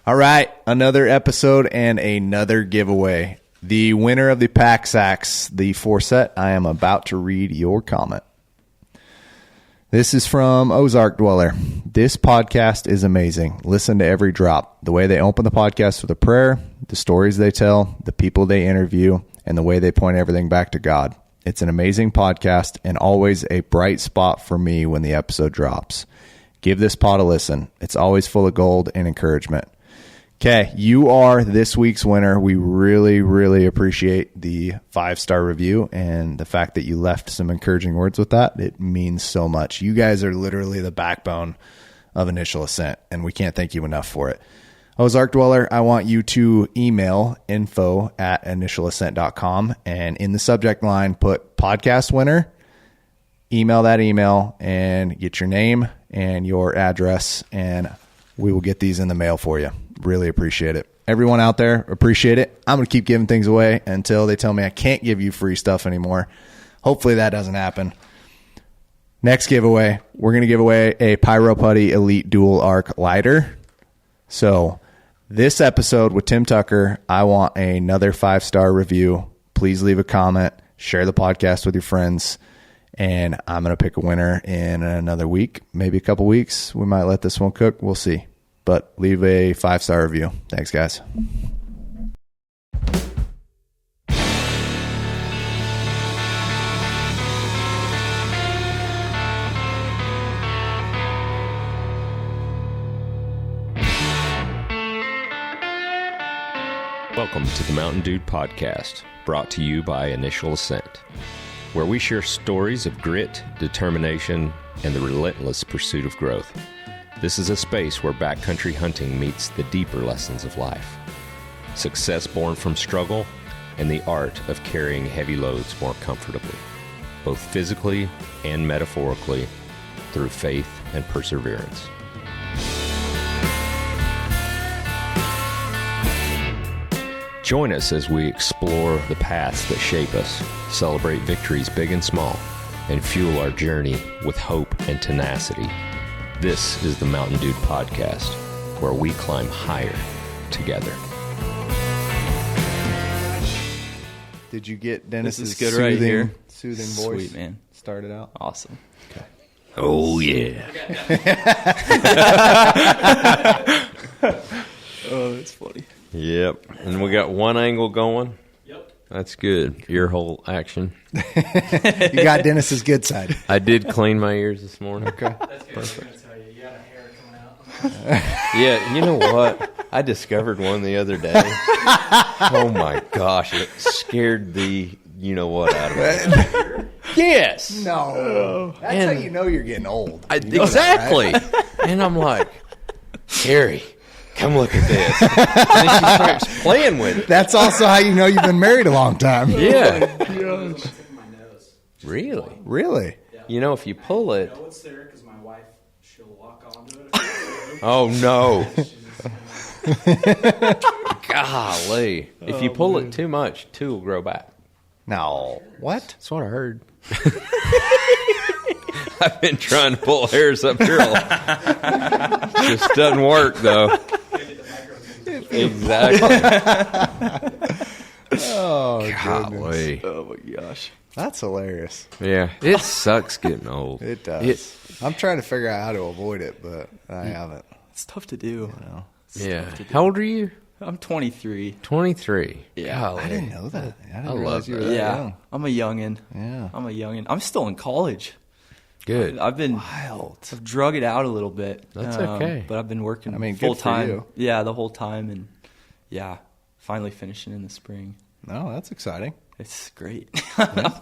All right, another episode and another giveaway. The winner of the pack sacks, the 4-set, I am about to read your comment. This is from Ozark Dweller. This podcast is amazing. Listen to every drop. The way they open the podcast with a prayer, the stories they tell, the people they interview, and the way they point everything back to God. It's an amazing podcast and always a bright spot for me when the episode drops. Give this pod a listen. It's always full of gold and encouragement. Okay, you are this week's winner. We really, really appreciate the 5-star review and the fact that you left some encouraging words with that. It means so much. You guys are literally the backbone of Initial Ascent, and we can't thank you enough for it. Ozark Dweller, I want you to email info@initialascent.com, and in the subject line, put podcast winner. Email that email and get your name and your address, and we will get these in the mail for you. Really appreciate it. Everyone out there, appreciate it. I'm going to keep giving things away until they tell me I can't give you free stuff anymore. Hopefully that doesn't happen. Next giveaway, we're going to give away a Pyro Putty Elite Dual Arc Lighter. So this episode with Tim Tucker, I want another 5-star review. Please leave a comment, share the podcast with your friends, and I'm going to pick a winner in another week, maybe a couple weeks. We might let this one cook. We'll see. But leave a 5-star review. Thanks, guys. Welcome to the Mountain Dude Podcast, brought to you by Initial Ascent, where we share stories of grit, determination, and the relentless pursuit of growth. This is a space where backcountry hunting meets the deeper lessons of life. Success born from struggle and the art of carrying heavy loads more comfortably, both physically and metaphorically, through faith and perseverance. Join us as we explore the paths that shape us, celebrate victories big and small, and fuel our journey with hope and tenacity. This is the Mountain Dude Podcast, where we climb higher together. Did you get Dennis's good right here. Soothing voice? Sweet, man. Started out? Awesome. Okay. Oh, yeah. Oh, that's funny. Yep. And we got one angle going. Yep. That's good. Ear hole action. You got Dennis's good side. I did clean my ears this morning. Okay. That's good. Perfect. You got a hair coming out. Yeah, you know what? I discovered one the other day. Oh my gosh, it scared the you-know-what out of me. Yes. No. That's how you know you're getting old. Exactly. That, right? And I'm like, Carrie, come look at this. And then she starts playing with it. That's also how you know you've been married a long time. Yeah. Oh Really? Really? Yeah. You know, if you pull it. I know it's there because my wife, she'll walk onto it. Oh, no. Golly. If you pull it too much, 2 will grow back. No. What? That's what I heard. I've been trying to pull hairs up here. Just doesn't work, though. Exactly. Oh, golly. Oh, my gosh. That's hilarious. Yeah, it sucks getting old. It does. I'm trying to figure out how to avoid it, but I haven't. It's tough to do. Yeah. How old are you? I'm 23. 23. Yeah. Golly. I didn't know that. I didn't I realize love you were that. that Yeah. young. I'm a youngin'. Yeah. I'm a youngin'. I'm still in college. Good. I've been Wild. I've drug it out a little bit. That's okay. But I've been working good full for time. you. Yeah, the whole time, and yeah, finally finishing in the spring. No, that's exciting. It's great.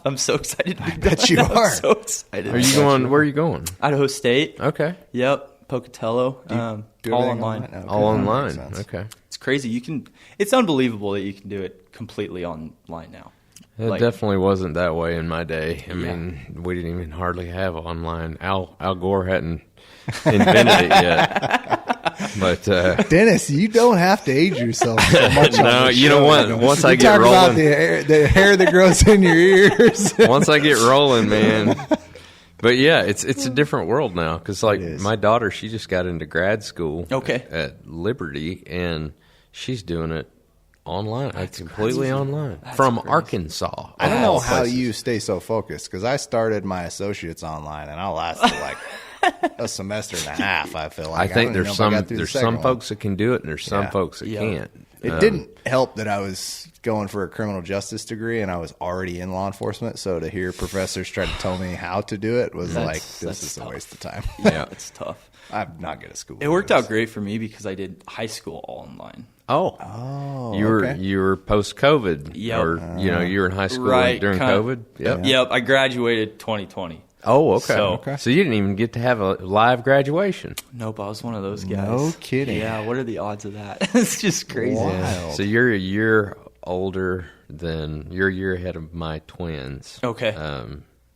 I'm so excited to be done. bet you I'm are. so excited. Are you going? Where are you going? Idaho State. Okay. Yep. Pocatello. Do All everything online. Okay. All That online. makes sense. Okay. It's crazy. It's unbelievable that you can do it completely online now. It definitely wasn't that way in my day. I mean, we didn't even hardly have online. Al Gore hadn't invented it yet. But Dennis, you don't have to age yourself so much. no, you know what? Once I You get talk about rolling, the hair that grows in your ears. once I get rolling, man, But yeah, it's a different world now because like It is. my daughter, she just got into grad school Okay. at Liberty, and she's doing it online, completely online That's from crazy. Arkansas. I don't of know all how places. you stay so focused because I started my associates online and I lasted like a semester and a half. I feel like I think don't even there's know if I some got through the there's second some one. folks that can do it, and there's some Yeah. folks that Yeah. can't. It didn't help that I was going for a criminal justice degree and I was already in law enforcement. So to hear professors try to tell me how to do it was like, this that's is a tough. waste of time. Yeah. It's tough. I'm not good at school. It worked out great for me because I did high school all online. Oh, you were okay. post COVID, Yep. or you were in high school Right, during kinda- COVID. Yep. Yep, I graduated 2020. Oh, okay. So- So you didn't even get to have a live graduation. Nope, I was one of those guys. No kidding. Yeah, what are the odds of that? It's just crazy. Wild. So you're a year older than you're a year ahead of my twins. Okay.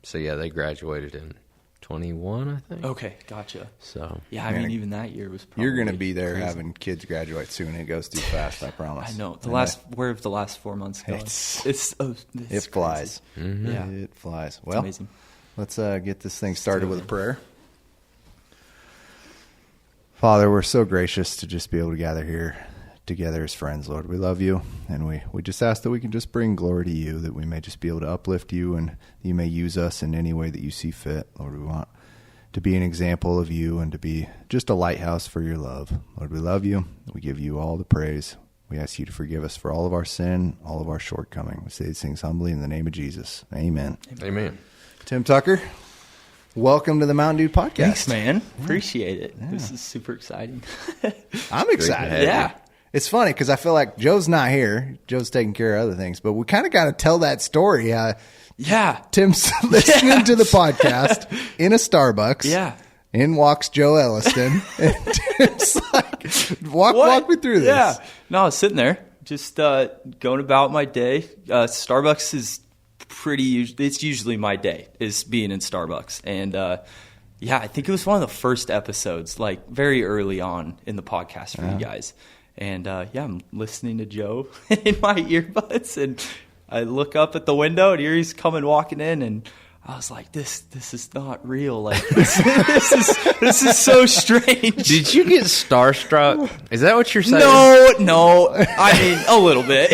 So yeah, they graduated in 21, I think. Okay, gotcha. So Yeah, I Man, mean, even that year was probably You're going to be there crazy. having kids graduate soon. It goes too fast, I promise. I know. And Where have the last 4 months gone? It's- It's it flies. Mm-hmm. Yeah. It flies. It's Well, amazing. let's get this thing started do with it. a prayer. Father, we're so gracious to just be able to gather here together as friends, Lord. We love you, and we just ask that we can just bring glory to you, that we may just be able to uplift you, and you may use us in any way that you see fit. Lord, we want to be an example of you and to be just a lighthouse for your love. Lord, we love you. We give you all the praise. We ask you to forgive us for all of our sin, all of our shortcoming. We say these things humbly in the name of Jesus. Amen. Amen. Tim Tucker, welcome to the Mountain Dude Podcast. Thanks, man. Appreciate it. This is super exciting. I'm excited. have you. Yeah. It's funny because I feel like Joe's not here. Joe's taking care of other things, but we kind of got to tell that story. Yeah. Tim's listening to the podcast in a Starbucks. Yeah. In walks Joe Elliston. And Tim's like, walk me through this. Yeah. No, I was sitting there just going about my day. Starbucks is it's usually my day is being in Starbucks. And yeah, I think it was one of the first episodes, like very early on in the podcast for you guys. And yeah, I'm listening to Joe in my earbuds, and I look up at the window, and here he's coming walking in, and I was like, "This is not real. Like this is so strange." Did you get starstruck? Is that what you're saying? No. I mean, a little bit.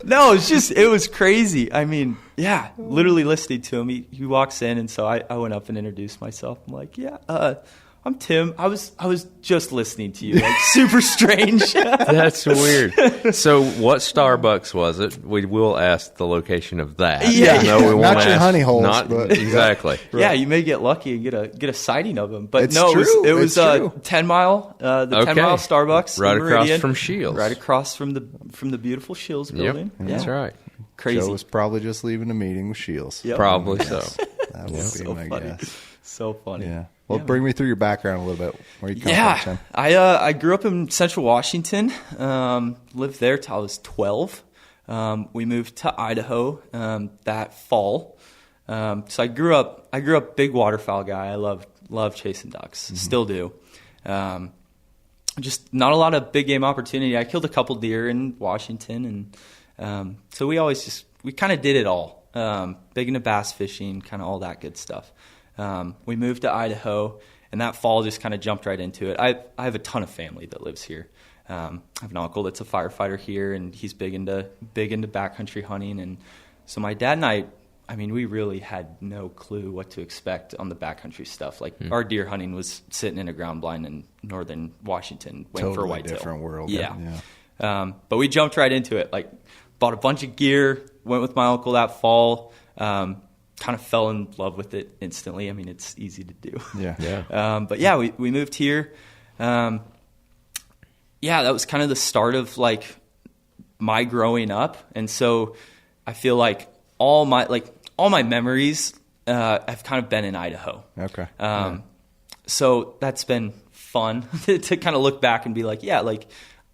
No, it was crazy. I mean, yeah, literally listening to him. He walks in, and so I went up and introduced myself. I'm like, yeah, I'm Tim. I was just listening to you. Like, super strange. That's weird. So, what Starbucks was it? We will ask the location of that. Yeah. No, we won't Not your ask. honey holes, Not but- exactly. Yeah, you may get lucky and get a sighting of him. But It's no, true. it was It's true. 10 Mile, the 10 Okay. Mile Starbucks, Right in across Meridian, from Shields. right across from the beautiful Shields Yep, building. that's Yeah. right. Crazy. Joe was probably just leaving a meeting with Shields. Yep. Probably so. That would be So my funny. guess. So funny. Yeah. Well, bring me through your background a little bit. Where you come from, Tim? I grew up in Central Washington. Lived there till I was 12. We moved to Idaho that fall. So I grew up big waterfowl guy. I love chasing ducks. Still do. Just not a lot of big game opportunity. I killed a couple deer in Washington, and so we kind of did it all. Big into bass fishing, kind of all that good stuff. We moved to Idaho, and that fall just kind of jumped right into it. I have a ton of family that lives here. I have an uncle that's a firefighter here, and he's big into backcountry hunting. And so my dad and I mean, we really had no clue what to expect on the backcountry stuff. Like our deer hunting was sitting in a ground blind in northern Washington, waiting for Totally whitetail. different world. Yeah. Yeah. But we jumped right into it. Like, bought a bunch of gear, went with my uncle that fall. Kind of fell in love with it instantly. I mean, it's easy to do. Yeah. Yeah. But yeah, we moved here. Yeah, that was kind of the start of like my growing up, and so I feel like all my memories have kind of been in Idaho. Okay. So that's been fun to kind of look back and be like, yeah, like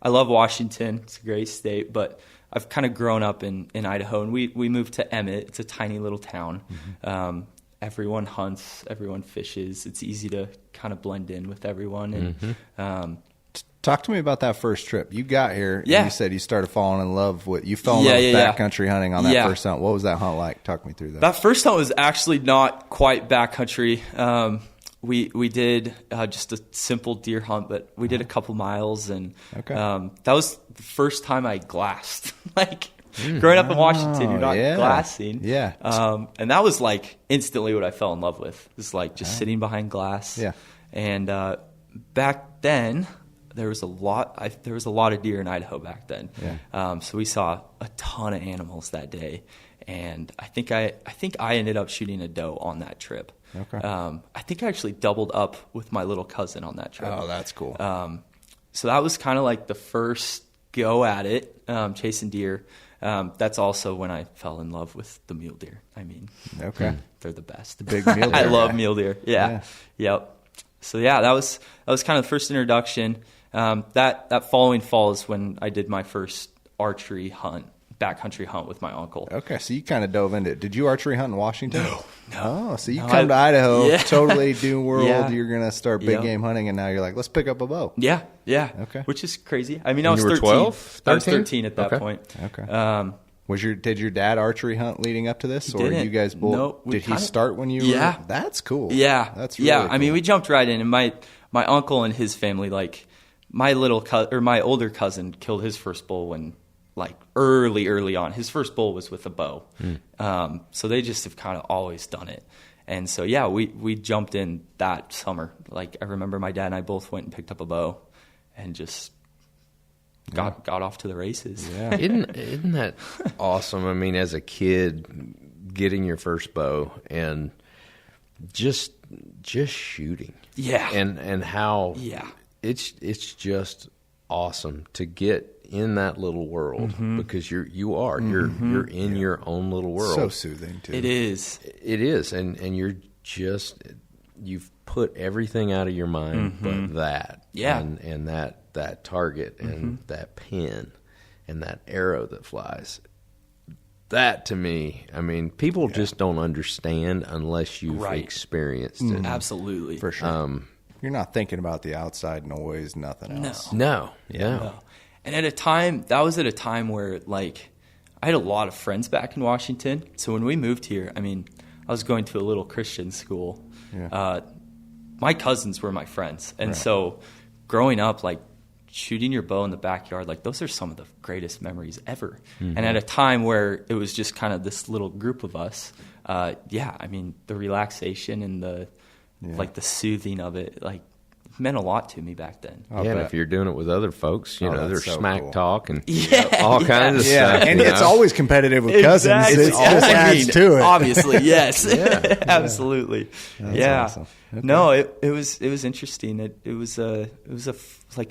I love Washington. It's a great state, but I've kind of grown up in Idaho, and we moved to Emmett. It's a tiny little town. Mm-hmm. Everyone hunts, everyone fishes. It's easy to kind of blend in with everyone. And Talk to me about that first trip. You got here, and you said you started falling in love with, you fell in love with backcountry hunting on that first hunt. What was that hunt like? Talk me through that. That first hunt was actually not quite backcountry. We did just a simple deer hunt, but we did a couple miles, and that was the first time I glassed. Like, growing up in Washington, you're not glassing. Yeah. And that was like instantly what I fell in love with. It was like just sitting behind glass. Yeah. And back then, there was a lot of deer in Idaho back then. Yeah. So we saw a ton of animals that day, and I think I ended up shooting a doe on that trip. Okay. I think I actually doubled up with my little cousin on that trip. Oh, that's cool. So that was kind of like the first go at it, chasing deer. That's also when I fell in love with the mule deer. I mean, they're the best. The big mule deer. I love mule deer. Yeah. Yep. So yeah, that was kind of the first introduction. That following fall is when I did my first archery hunt, backcountry hunt with my uncle. Okay, so you kind of dove into it. Did you archery hunt in Washington? No. Oh, so you come to Idaho, totally new world. Yeah. You're going to start big game hunting, and now you're like, let's pick up a bow. Yeah. Okay. Which is crazy. I mean, I was you were 13. 12? I was 13 at that point. Okay. Did your dad archery hunt leading up to this, or didn't. you guys both? Nope, did he start when you were? Yeah. That's cool. Yeah. That's really cool. I mean, we jumped right in, and my uncle and his family, like my older cousin, killed his first bull when, like, early on. His first bull was with a bow. So they just have kind of always done it. And so, yeah, we jumped in that summer. Like, I remember my dad and I both went and picked up a bow and just got off to the races. Yeah. Isn't that awesome? I mean, as a kid, getting your first bow and just shooting. Yeah. And how it's just awesome to get in that little world because you're in your own little world. So soothing too. It is. It is, and you've put everything out of your mind but that. Yeah. And that target and that pin and that arrow that flies. That, to me, I mean, people just don't understand unless you've experienced it. Absolutely. For sure. You're not thinking about the outside noise, nothing else. No. And at a time where, like, I had a lot of friends back in Washington. So when we moved here, I mean, I was going to a little Christian school. Yeah. My cousins were my friends. And so growing up, like, shooting your bow in the backyard, like, those are some of the greatest memories ever. And at a time where it was just kind of this little group of us, I mean, the relaxation and the soothing of it, like, meant a lot to me back then. And if you're doing it with other folks, there's so smack cool. talk and all kinds of stuff. And it's always competitive with cousins. Exactly. It just adds to it. Obviously, yes. Absolutely. That's awesome. Okay. No, it was interesting. It was a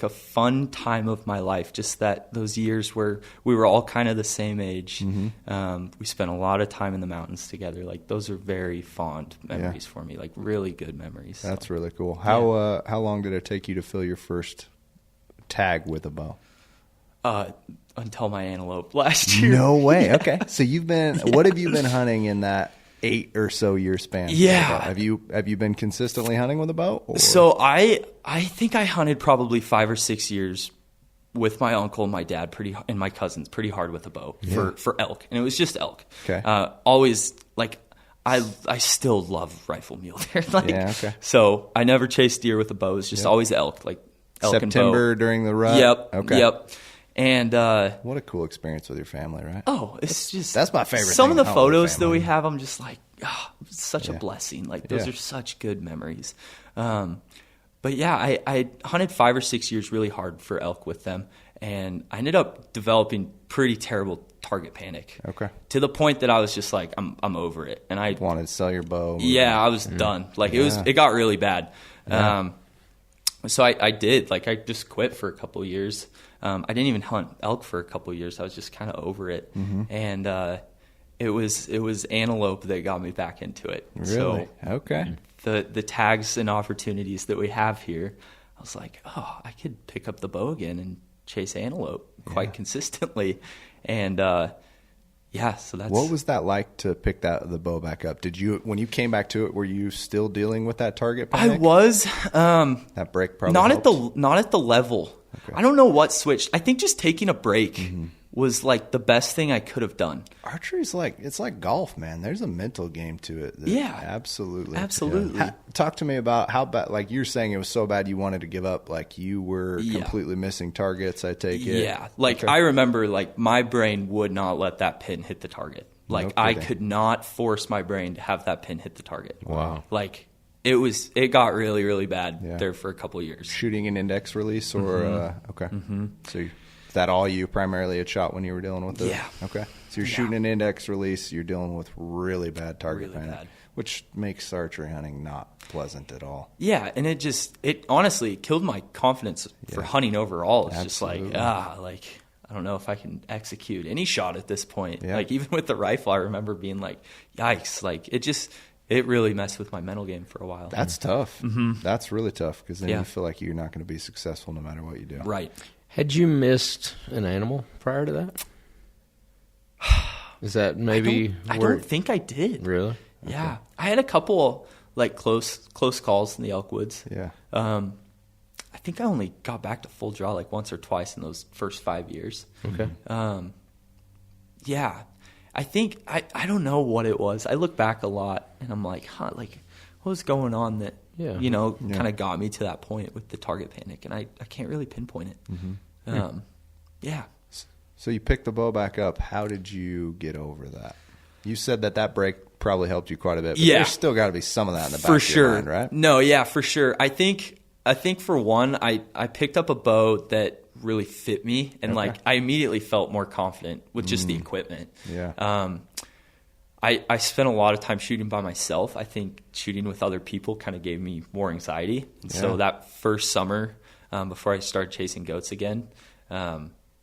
fun time of my life. Just those years where we were all kind of the same age. We spent a lot of time in the mountains together. Like, those are very fond memories for me. Like, really good memories. That's really cool. How long did it take you to fill your first tag with a bow? Until my antelope last year. No way. Okay. So what have you been hunting in that 8 or so year span? Yeah. Have you been consistently hunting with a bow? Or? So I think I hunted probably 5 or 6 years with my uncle and my dad and my cousins pretty hard with a bow for elk. And it was just elk. Okay. Always, like, I still love rifle mule deer. Okay. So I never chased deer with a bow. It was just always elk, like elk September and bow. During the rut? Yep. Okay. Yep. And what a cool experience with your family, right? Oh, it's just that's my favorite. Some thing of the to hunt with photos that family. we have, I'm just like, it's such a blessing. Like, those are such good memories. But yeah, I hunted 5 or 6 years really hard for elk with them, and I ended up developing pretty terrible target panic. Okay. To the point that I was just like, I'm over it, and I wanted to sell your bow. Yeah, I was done. Like, it got really bad. So I did. Like, I just quit for a couple of years. I didn't even hunt elk for a couple of years. I was just kind of over it. And it was antelope that got me back into it. Really? So okay. The tags and opportunities that we have here, I was like, I could pick up the bow again and chase antelope quite consistently. And so that's... What was that like to pick the bow back up? When you came back to it, were you still dealing with that target panic? I was. That break probably not helped? at the level I don't know what switched. I think just taking a break was like the best thing I could have done. Archery's it's like golf, man. There's a mental game to it. Absolutely. Talk to me about how bad, like you're saying it was so bad you wanted to give up, like you were completely missing targets, I take it. Yeah. Like I remember like my brain would not let that pin hit the target. Like I could not force my brain to have that pin hit the target. Wow. Like it got really, really bad there for a couple of years. Shooting an index release or, So is that all you primarily had shot when you were dealing with it? Yeah. Okay. So you're shooting an index release, you're dealing with really bad target Really panic, bad. which makes archery hunting not pleasant at all. Yeah, and it honestly killed my confidence for hunting overall. It's just like, I don't know if I can execute any shot at this point. Yeah. Like even with the rifle, I remember being like, yikes, like it really messed with my mental game for a while. That's tough. That's really tough because then you feel like you're not going to be successful no matter what you do. Right. Had you missed an animal prior to that? Is that maybe? I don't think I did. Really? Yeah, Okay. I had a couple like close calls in the elk woods. Yeah. I think I only got back to full draw like once or twice in those first 5 years. Okay. Yeah, I think I don't know what it was. I look back a lot and I'm like, like what was going on that kind of got me to that point with the target panic, and I can't really pinpoint it. Yeah. So you picked the bow back up. How did you get over that? You said that break probably helped you quite a bit. But there's still got to be some of that in the back for of sure. your mind, right? No, yeah, for sure. I think for one, I picked up a bow that really fit me, and like I immediately felt more confident with just the equipment. Yeah. I spent a lot of time shooting by myself. I think shooting with other people kind of gave me more anxiety. And so that first summer, before I started chasing goats again,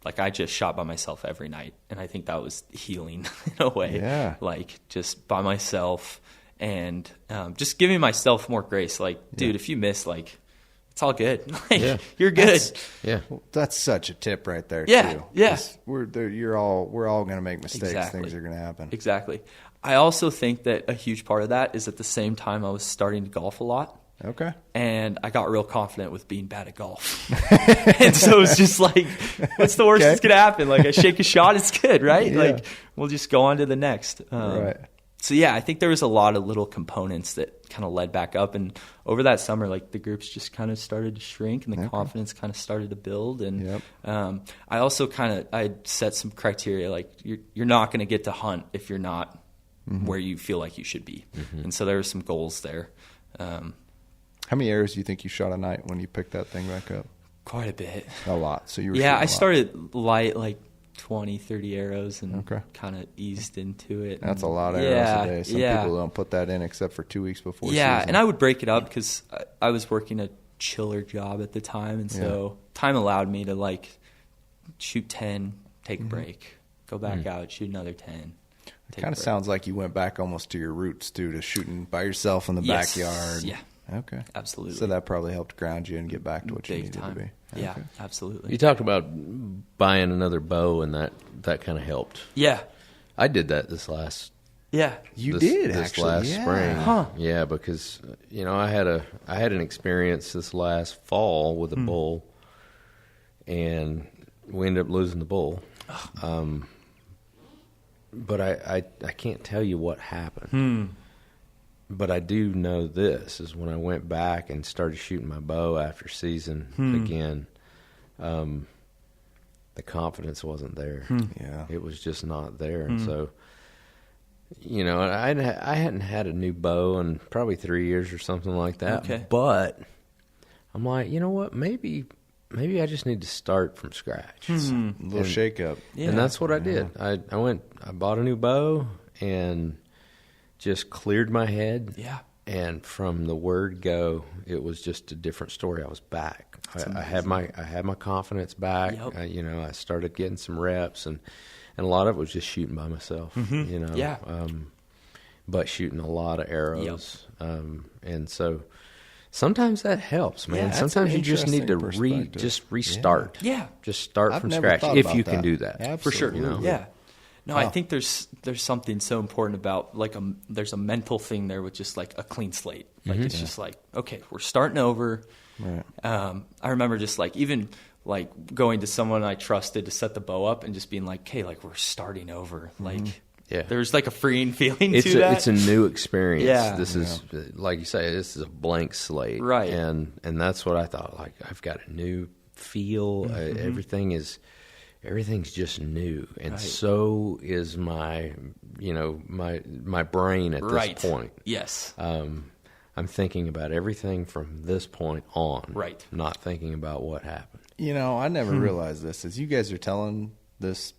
like I just shot by myself every night. And I think that was healing in a way. Yeah. Like just by myself and just giving myself more grace. Like, dude, if you miss, like, it's all good. Like, you're good. That's such a tip right there. Yeah, too. yeah. We're all going to make mistakes. Exactly. Things are going to happen. Exactly. I also think that a huge part of that is at the same time I was starting to golf a lot. Okay. And I got real confident with being bad at golf. And so it's just like, what's the worst that's going to happen? Like I shake a shot, it's good, right? Yeah. Like we'll just go on to the next. Right. So yeah, I think there was a lot of little components that kind of led back up. And over that summer, like the groups just kind of started to shrink and the confidence kind of started to build. And I also I set some criteria, like you're not going to get to hunt if you're not where you feel like you should be. And so there were some goals there. How many arrows do you think you shot a night when you picked that thing back up? Quite a bit. A lot. So you were I started light, like 20, 30 arrows and Okay. kind of eased into it. That's a lot of arrows a day. Some people don't put that in except for 2 weeks before season. And I would break it up because I was working a chiller job at the time, and so time allowed me to like shoot 10, take a break, go back out, shoot another 10. It kind of sounds like you went back almost to your roots too, to shooting by yourself in the backyard. Yeah. Okay. Absolutely. So that probably helped ground you and get back to what you needed to be. Yeah, Okay. absolutely. You talked about buying another bow, and that kind of helped. Yeah. I did that this last. Yeah. This actually last spring. Huh. Yeah, because I had an experience this last fall with a bull, and we ended up losing the bull. But I can't tell you what happened. But I do know this is when I went back and started shooting my bow after season again, the confidence wasn't there. Yeah. It was just not there. And so, I hadn't had a new bow in probably 3 years or something like that. Okay. But I'm like, you know what? Maybe I just need to start from scratch. A little shake up. Yeah. And that's what I did. I bought a new bow and just cleared my head. Yeah. And from the word go, it was just a different story. I was back. I had my confidence back. Yep. I started getting some reps, and a lot of it was just shooting by myself. Yeah. But shooting a lot of arrows. And so sometimes that helps, man. Yeah, that's sometimes an you just need to interesting perspective. just restart. Yeah. Just start I've from never scratch thought if about you can that. do that. Absolutely. For sure. Yeah. No, Wow. I think there's something so important about like there's a mental thing there with just like a clean slate. Like it's just like, okay, we're starting over. Right. I remember just like even like going to someone I trusted to set the bow up and just being like, "Hey, like we're starting over." Like, there's like a freeing feeling to that. It's a new experience. Yeah. This is, like you say, this is a blank slate. Right. And that's what I thought. Like, I've got a new feel. Everything's just new. And so is my brain at this point. Yes. I'm thinking about everything from this point on. Right. Not thinking about what happened. I never realized this. As you guys are telling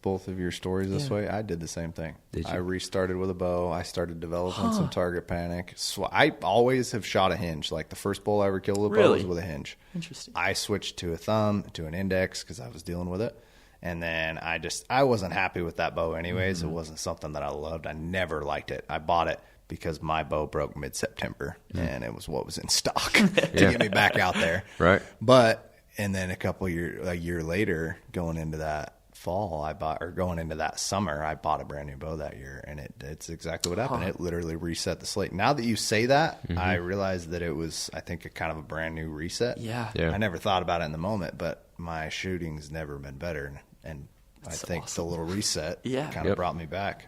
both of your stories this way, I did the same thing. Did you? I restarted with a bow. I started developing some target panic. So I always have shot a hinge. Like the first bull I ever killed with a bow was with a hinge. Interesting. I switched to a thumb, to an index because I was dealing with it. And then I wasn't happy with that bow anyways. It wasn't something that I loved. I never liked it. I bought it because my bow broke mid-September, and it was what was in stock to get me back out there. Right. And then a year later, going into that fall, going into that summer, I bought a brand new bow that year, and it's exactly what happened. It literally reset the slate. Now that you say that, I realize that it was, I think, a kind of a brand new reset. Yeah. I never thought about it in the moment, but my shooting's never been better, and I think the little reset kind of brought me back.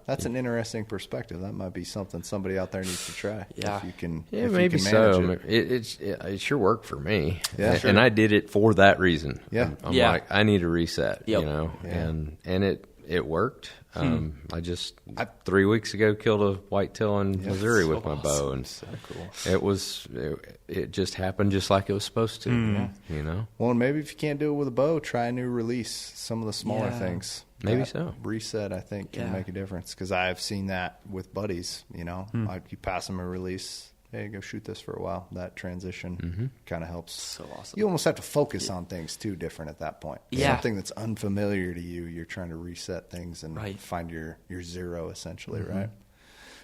That's an interesting perspective. That might be something somebody out there needs to try. Yeah. If you can, maybe you can manage so. It sure worked for me. Yeah, and I did it for that reason. Yeah. I'm like, I need a reset, Yep. and it worked. I just 3 weeks ago killed a whitetail in Missouri with my bow, and so cool. It just happened just like it was supposed to. Well, and maybe if you can't do it with a bow, try a new release. Some of the smaller things. Maybe that so. Reset, I think, can make a difference because I've seen that with buddies. You pass them a release. Hey, go shoot this for a while. That transition kind of helps. So awesome. You almost have to focus on things too different at that point. Yeah. Something that's unfamiliar to you, you're trying to reset things and Right. find your zero essentially, right?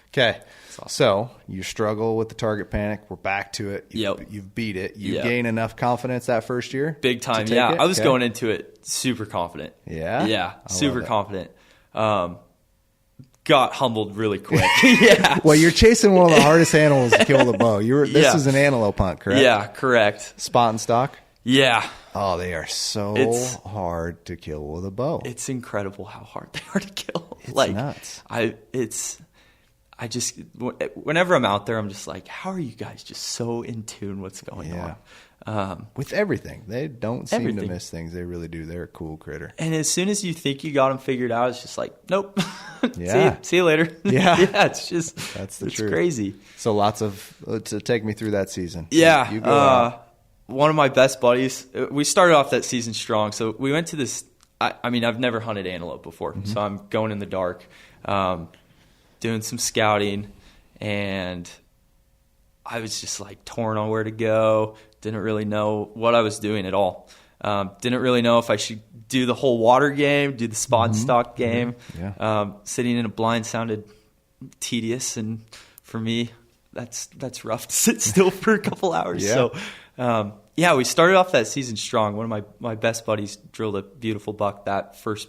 Okay, so you struggle with the target panic. We're back to it. You've beat it. You gain enough confidence that first year? Big time, to take it? I was Okay. going into it super confident. Yeah? Yeah, I super love it. confident. Got humbled really quick. Yeah. Well, you're chasing one of the hardest animals to kill with a bow. This Yeah. is an antelope hunt, correct? Yeah, correct. Spot and stock? Yeah. Oh, they are so It's- hard to kill with a bow. It's incredible how hard they are to kill. It's like nuts. Whenever I'm out there, I'm just like, how are you guys just so in tune what's going on? With everything. They don't seem to Everything. miss things. They really do. They're a cool critter. And as soon as you think you got them figured out, it's just like, nope. Yeah. See you later. Yeah. Yeah, it's just, That's the it's truth. crazy. So to take me through that season. Yeah. You go out. One of my best buddies, we started off that season strong. So we went to this, I mean, I've never hunted antelope before. So I'm going in the dark, doing some scouting, and I was just like torn on where to go. Didn't really know what I was doing at all. Didn't really know if I should do the whole water game, do the spot and stock game. Yeah. Sitting in a blind sounded tedious, and for me, that's rough to sit still for a couple hours. Yeah. So, we started off that season strong. One of my best buddies drilled a beautiful buck that first,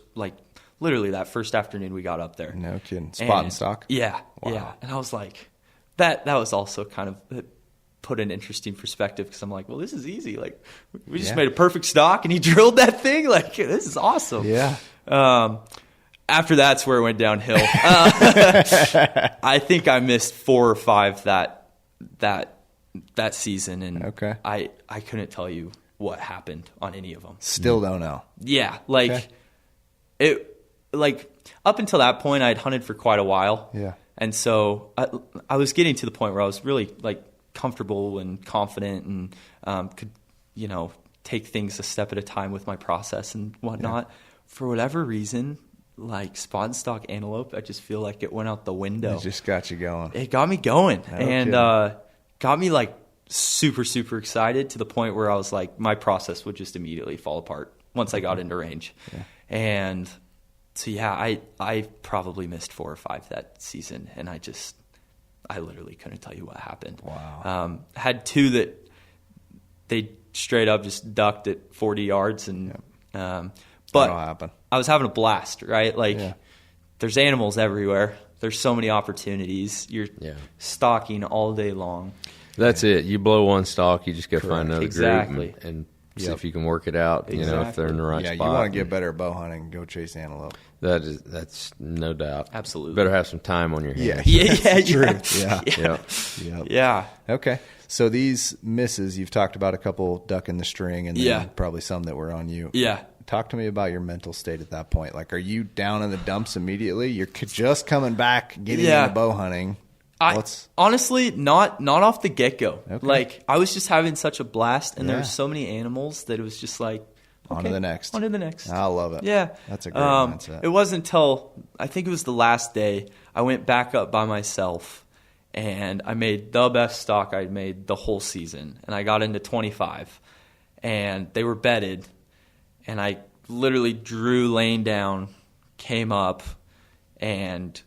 literally that first afternoon we got up there. No kidding. Spot and stock? Yeah. Wow. Yeah. And I was like, that was also kind of put an interesting perspective because I'm like, well, this is easy. Like, we just made a perfect stock and he drilled that thing. Like, this is awesome. Yeah. After that's where it went downhill. I think I missed 4 or 5 that season, and Okay. I couldn't tell you what happened on any of them. Still don't know. Yeah, Okay. up until that point, I'd hunted for quite a while. Yeah. And so I was getting to the point where I was really comfortable and confident and could, take things a step at a time with my process and whatnot. Yeah. For whatever reason, spot and stock antelope, I just feel like it went out the window. It just got you going. It got me going, Okay. and got me super, super excited to the point where I was like, my process would just immediately fall apart once I got into range. Yeah. And so, I probably missed 4 or 5 that season, and I literally couldn't tell you what happened. Wow. Had 2 that they straight up just ducked at 40 yards, and but That'll happen. I was having a blast, right? There's animals everywhere. There's so many opportunities. You're stalking all day long. That's it. You blow one stalk, you just go find another Exactly. group and See if you can work it out, you know, if they're in the right Yeah, spot. you want to get better at bow hunting, go chase antelope. That's no doubt. Absolutely. Better have some time on your hands. Yeah. Yeah. Okay. So these misses, you've talked about a couple ducking the string and then probably some that were on you. Yeah. Talk to me about your mental state at that point. Like, are you down in the dumps immediately? You're just coming back, getting into bow hunting. Honestly, not off the get-go. Okay. Like, I was just having such a blast, and there were so many animals that it was just like, okay, on to the next. On to the next. I love it. Yeah. That's a great mindset. It wasn't until, I think it was the last day, I went back up by myself, and I made the best stock I'd made the whole season. And I got into 25, and they were bedded, and I literally drew laying down, came up, and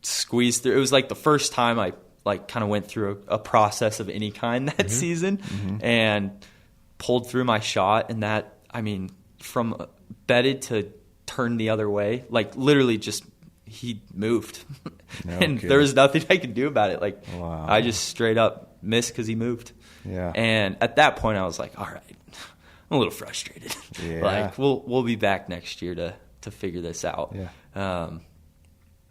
squeezed through. It was like the first time I like kind of went through a process of any kind that season, and pulled through my shot. And that, I mean, from bedded to turned the other way, like literally just he moved, and there was nothing I could do about it. Like I just straight up missed because he moved. Yeah. And at that point, I was like, all right, I'm a little frustrated. Yeah. Like we'll be back next year to figure this out. Yeah.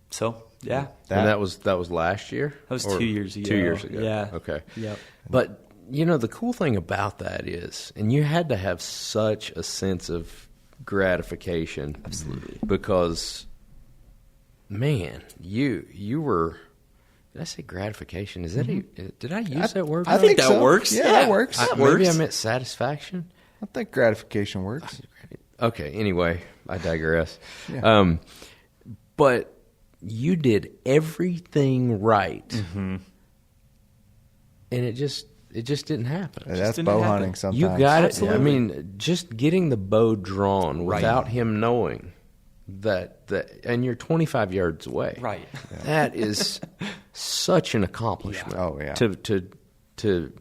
So yeah. And that was last year? That was 2 years ago. 2 years ago. Yeah. Okay. Yep. But, you know, the cool thing about that is, and you had to have such a sense of gratification. Absolutely. Because, man, you were, did I say gratification? Is that did I use that word? I think that so. works. Yeah, that works. Maybe I meant satisfaction. I think gratification works. Okay, anyway, I digress. Yeah. But you did everything right, and it just didn't happen. That's bow hunting sometimes. You got it. Absolutely. I mean, just getting the bow drawn without him knowing that, and you're 25 yards away. Right. That is such an accomplishment. Oh, yeah. To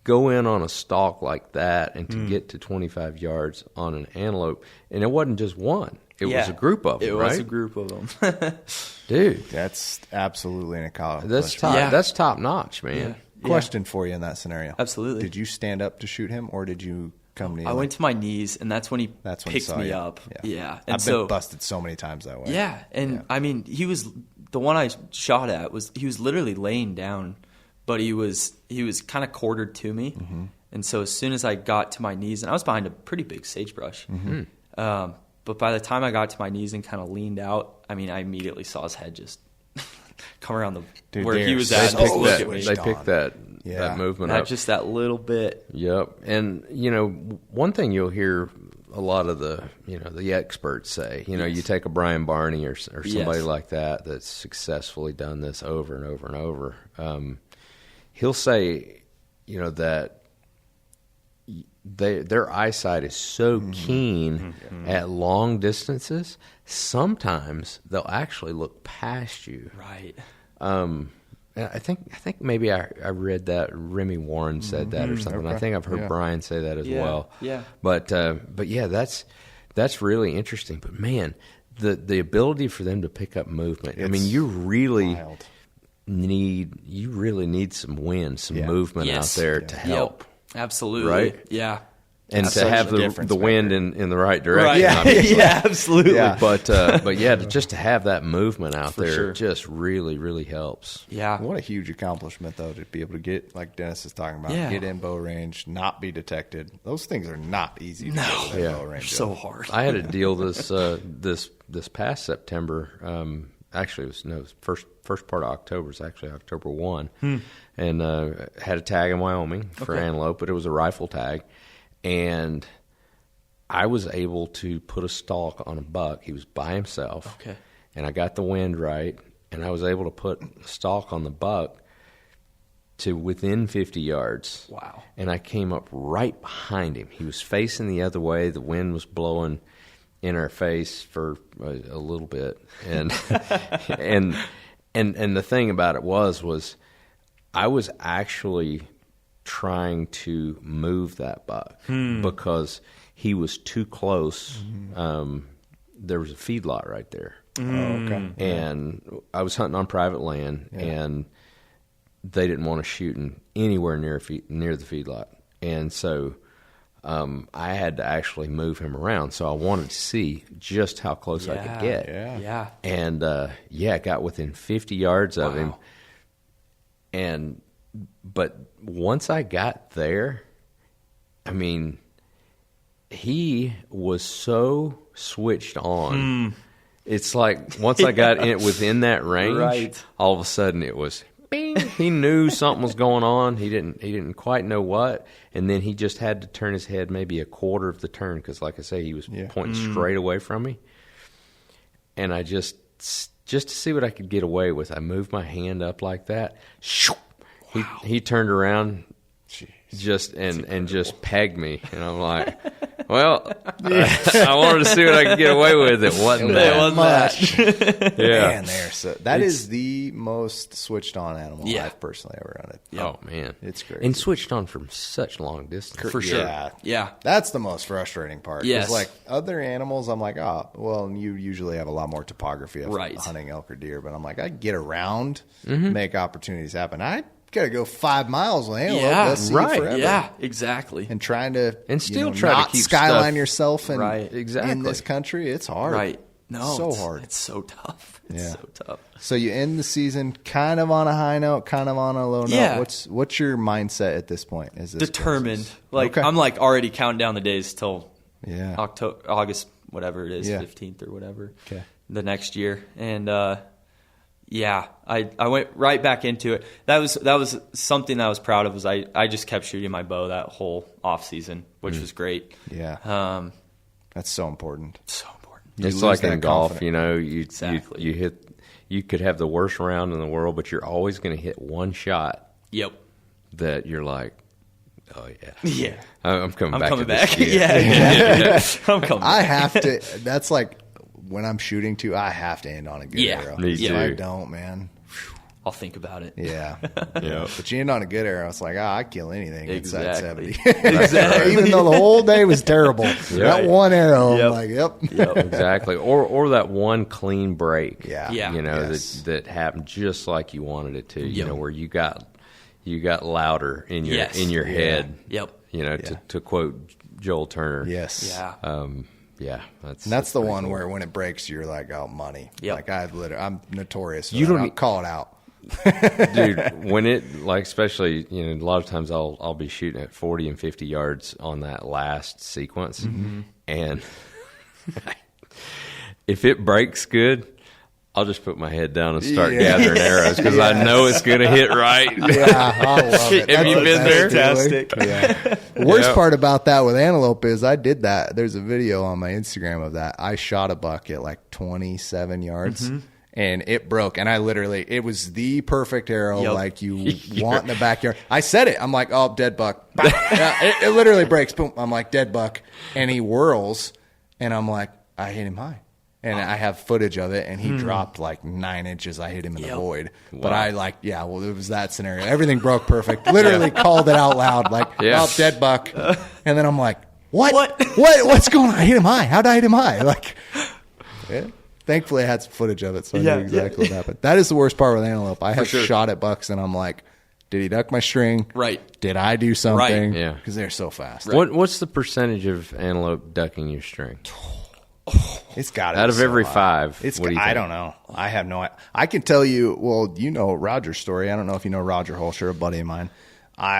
go in on a stalk like that and to get to 25 yards on an antelope, and it wasn't just one. It was a group of them, It right? was a group of them. Dude, That's absolutely an accomplishment. that's top. Yeah. That's top notch, man. Question for you in that scenario. Absolutely. Did you stand up to shoot him, or did you come to? I went to my knees, and that's when he picked saw me you. up. Yeah. And I've so, been busted so many times that way. Yeah, and I mean, he was the one I shot at he was literally laying down, but he was kind of quartered to me, and so as soon as I got to my knees, and I was behind a pretty big sagebrush, but by the time I got to my knees and kind of leaned out, I mean, I immediately saw his head just come around where he was at. They picked that movement Not up. just that little bit. Yep. And, you know, one thing you'll hear a lot of the experts say, you take a Brian Barney or somebody like that that's successfully done this over and over and over. He'll say, that their eyesight is so keen at long distances, sometimes they'll actually look past you. Right. I think maybe I read that Remy Warren said that or something. Okay. I think I've heard Brian say that as well. Yeah. But yeah, that's really interesting. But man, the ability for them to pick up movement. I mean, you really need some wind, some movement out there to help. Yep. Absolutely. Right? Yeah. And That's to have such a difference the wind maker. in the right direction. Right. Obviously. Yeah, absolutely. Yeah. But yeah, just to have that movement out there sure. just really, really helps. Yeah. What a huge accomplishment, though, to be able to get, like Dennis is talking about, Yeah. get in bow range, not be detected. Those things are not easy to No. get in Yeah. bow range. So hard. I had a deal this past September. Actually, it was first part of October. It's actually October 1. And had a tag in Wyoming for antelope, but it was a rifle tag. And I was able to put a stalk on a buck. He was by himself. Okay. And I got the wind right, and I was able to put a stalk on the buck to within 50 yards. Wow. And I came up right behind him. He was facing the other way. The wind was blowing in our face for a little bit. And and the thing about it was I was actually trying to move that buck because he was too close. There was a feedlot right there. Okay. And I was hunting on private land, and they didn't want to shoot anywhere near the feedlot. And so I had to actually move him around. So I wanted to see just how close I could get. Yeah. And, got within 50 yards of him. But once I got there, I mean, he was so switched on. It's like once I got within that range, all of a sudden it was bing. He knew something was going on. He didn't quite know what, and then he just had to turn his head maybe a quarter of the turn because, like I say, he was pointing straight away from me. And I just to see what I could get away with, I moved my hand up like that. He turned around. Just pegged me, and I'm like, well, I wanted to see what I could get away with. It wasn't that much. Yeah, Man, that is the most switched on animal I've personally ever hunted. Oh man, it's great. And switched on from such long distance. For sure. Yeah. That's the most frustrating part. Yes. Like other animals, I'm like, oh, well, you usually have a lot more topography of Right. hunting elk or deer, but I'm like, I get around, make opportunities happen. I gotta go 5 miles with antelope. Let's see it forever. Yeah, exactly. And trying to still try not to keep skyline stuff yourself and exactly in this country, it's hard. Right. No, so hard. It's so tough. It's so tough. So you end the season kind of on a high note, kind of on a low note. Yeah. What's your mindset at this point? Is this Determined. close? Like I'm like already counting down the days till October, August, whatever it is, 15th or whatever. Okay. The next year, and I went right back into it. That was something that I was proud of. Was I just kept shooting my bow that whole off season, which was great. Yeah. That's so important. So important. It's like in golf, you could have the worst round in the world, but you're always going to hit one shot. Yep. That you're like, oh yeah, yeah. I'm coming back. Yeah. I'm coming. I have to. That's like. When I'm shooting too, I have to end on a good arrow. Me too. If I don't, man. I'll think about it. Yeah. But you end on a good arrow, it's like, I'd kill anything inside 70. Exactly. Even though the whole day was terrible. That one arrow, I'm like, yep. Exactly. Or that one clean break. Yeah. That happened just like you wanted it to. You know, where you got louder in your head. Yep. You know, to quote Joel Turner. Yes. Yeah. That's the one where when it breaks, you're like, oh, money. Yep. Like I'm notorious. I'll call it out. Dude, when it, like, especially, a lot of times I'll be shooting at 40 and 50 yards on that last sequence. And if it breaks good, I'll just put my head down and start gathering arrows because I know it's going to hit right. Yeah, I love it. Have you been there? Fantastic. Yeah. Worst part about that with antelope is I did that. There's a video on my Instagram of that. I shot a buck at like 27 yards. And it broke, and it was the perfect arrow like you want in the backyard. I said it. I'm like, oh, dead buck. It literally breaks. Boom. I'm like, dead buck. And he whirls, and I'm like, I hit him high. And I have footage of it, and he dropped like 9 inches. I hit him in the void. Wow. But it was that scenario. Everything broke perfect. Literally called it out loud, like, oh, dead buck. And then I'm like, what? What's going on? I hit him high. How did I hit him high? Like, thankfully, I had some footage of it, so I knew exactly what happened. That is the worst part with antelope. I have shot at bucks, and I'm like, did he duck my string? Right. Did I do something? Right. Yeah. Because they're so fast. What's the percentage of antelope ducking your string? It's got to out be of every high. 5. It's. What do you I think? don't know. I have no. I can tell you. Well, you know Roger's story. I don't know if you know Roger Holscher, a buddy of mine.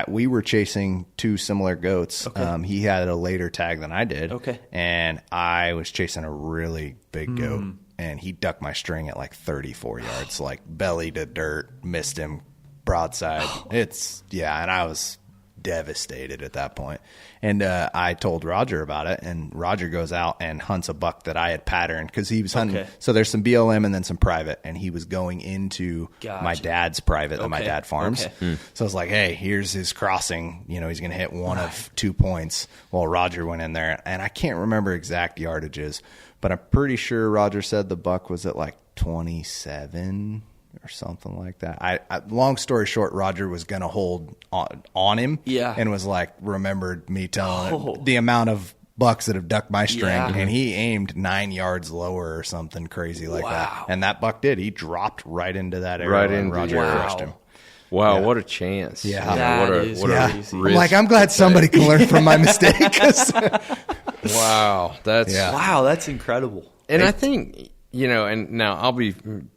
We were chasing 2 similar goats. Okay. He had a later tag than I did. Okay. And I was chasing a really big goat, and he ducked my string at like 34 yards, like belly to dirt. Missed him broadside. And I was devastated at that point. And I told Roger about it, and Roger goes out and hunts a buck that I had patterned because he was hunting. Okay. So there's some BLM and then some private, and he was going into my dad's private that my dad farms. So I was like, hey, here's his crossing. He's going to hit one of 2 points. Well, Roger went in there, and I can't remember exact yardages, but I'm pretty sure Roger said the buck was at like 27 or something like that. I long story short, Roger was going to hold on him and was like, remembered me telling him the amount of bucks that have ducked my string, and he aimed 9 yards lower or something crazy like that. And that buck did. He dropped right into that arrow, and Roger crushed him. Wow, Yeah. what a chance. Yeah. That what is a crazy. I'm like, I'm glad somebody can learn from my mistakes. Wow, that's Yeah. Wow, that's incredible. And I think, and now I'll be